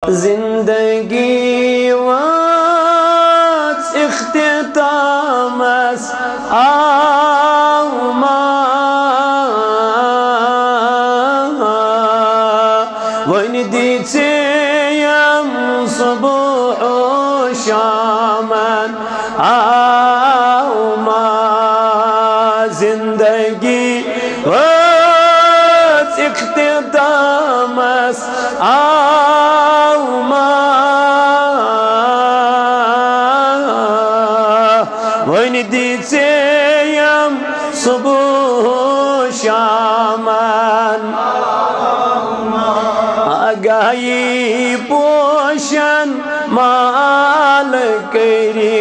जिंदगी वाच इख्तितामस आमा वन दीचेयम सुबह शामन आमा जिंदगी वाच इख्तितामस वन दीचेयम सुबह शामन आगाही पोशन माल करी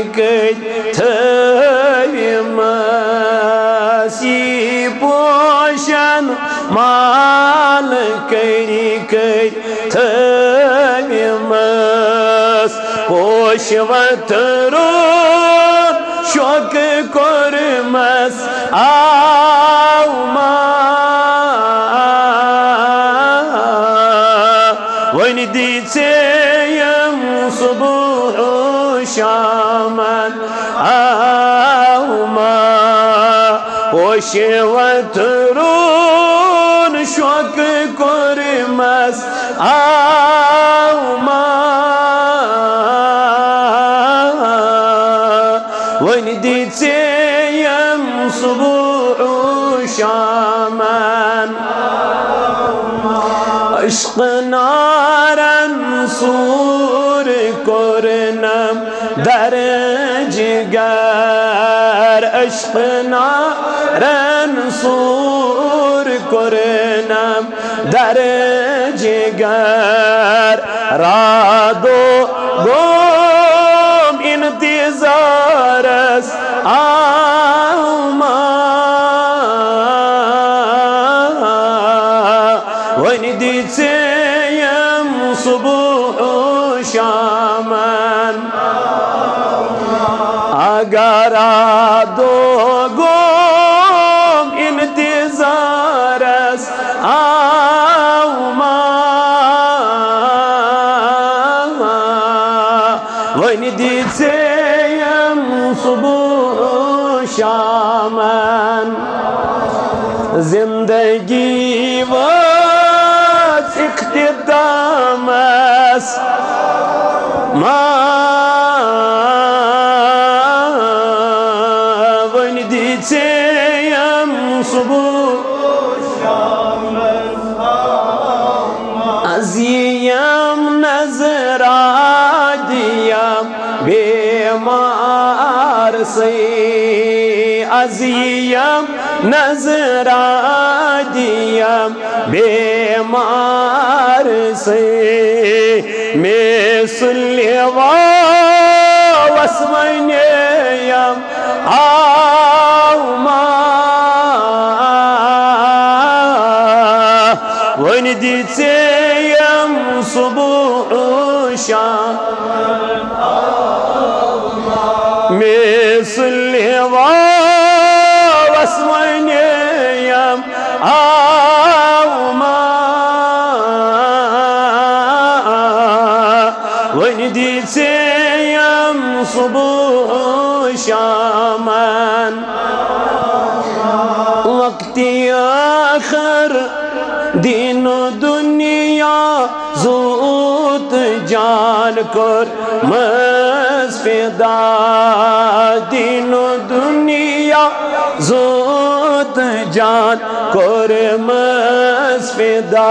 थविमसी पोशन माल करी थविमस पोशवतरो शोक कोरमस आमा वन दीचेयम सुबह शामन आमा पोशवतरून शोक कोरमस आमा वन दीचेयम सुबह शामन अश्क नारन सूर कोरनम दरजगर अश्क नारन सूर कोरनम दरजगर रादो गोम इंतजारस आमा वन दीचेयम सुबह शामन अगरा दो गोम इंतजारस आमा वन दीचेयम सुबह शामन जिंदगी वाच इख्तितामस वन दीचेयम सुबह अज़ियम नजरादियम बेमार से अज़ियम नजरादियम बेमार से में सुल्लेवा वस्मनेयम आमा वन दीचेयम सुबह शामन में सुल्लेवा वस्मनेयम आमा वन दीचेयम सुबह शामन वक्ति आखर दिन दुनिया ज़ूत जान कर मस्फिदा दिन दुनिया ज़ूत जान कर मस्फिदा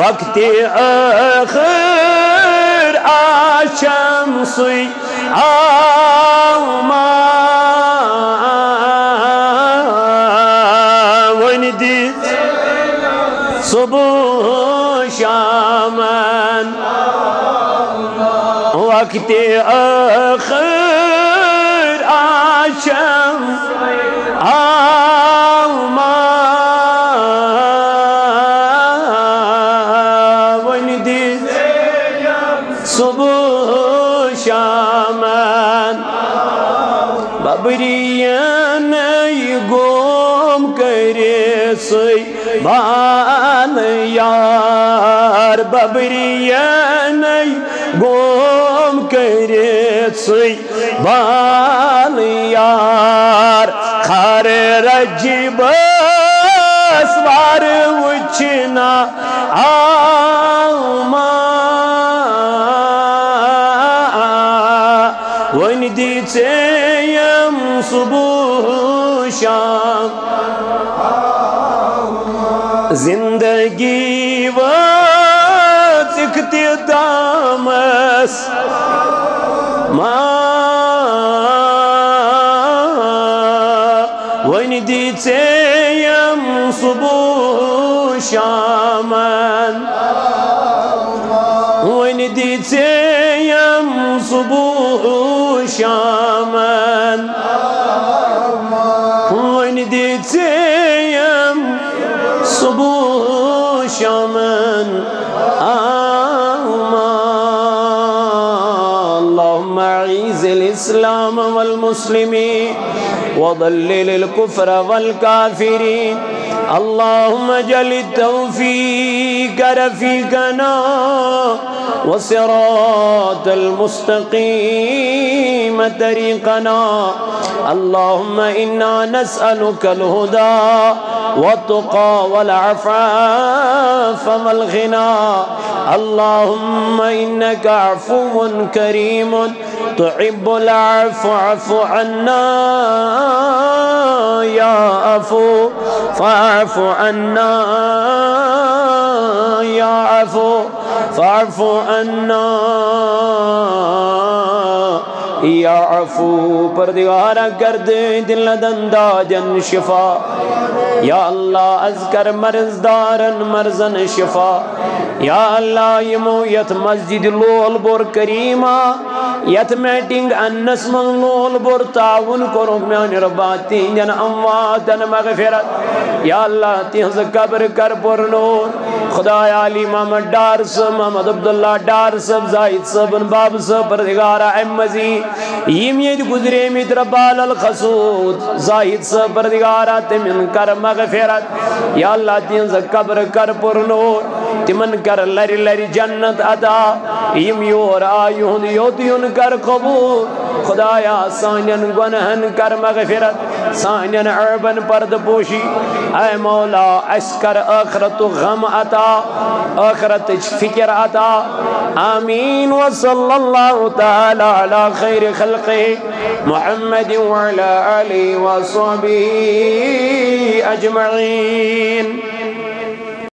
वक्त आखिर आशमसुई आमा वन दीचेयम सुबह शामन वक्त आखिर आशम आमा वन दीचेयम सुबह शामन बबरियन गोम करे सई बान यार बबरियन गोम करित सुई बाल यार खर रजब स्वार वुचना आमा वन दीचेयम सुबह शाम जिंदगी इख्तितामस वन दीचेयम सुबह शामन वन दीचेयम सुबह शामन वन दीचेयम सुबह शामन الإسلام والمسلمين وضلل الكفر والكافرين اللهم اجعل التوفيق رفيقنا وصراط المستقيم طريقنا اللهم إنا نسألك الهدى والتقى والعفاف والغنى اللهم إنك عفو كريم تحب العفو فاعف عنا يا عفو فاعف عنا يا عفو فاعف عنا या अफू परदिगारा कर दे दिल दंदा जन शिफा या अल्लाह अज़कर मर्जदारन मर्जन शिफा या अल्लाह यमो यथ मस्जिद लोल बोर करीमा यथ मीटिंग अन्नस मन लोल बोर ताउन करो म्यान रब्बा तीन अमवातन मगफिरत या अल्लाह तिहज कब्र कर पुर नूर खुदाया अली मोहम्मद डार सब मोहम्मद अब्दुल्ला डार सब जाहिद सब बाब सब परदिगारा अहमदी यम ये गुजरे मित्र बाल अल खसूद जाहिद सब परदिगारा तिमन कर मगफिरत या अल्लाह तिहज कब्र कर पुर नूर तिमन कर लरी लरी जन्नत अता यम योर आयुन योतियुन कर कबूल खुदाया सानन गुनहन कर मगफिरत सानन अरबन पर्द पोशी ऐ मौला अस्कर आखरत गम अता आखरत फिक्र अता आमीन व सल्लल्लाहु तआला अला खैर खल्क़ि मुहम्मद व अला आलिहि व अस्हाबिही अजमईन।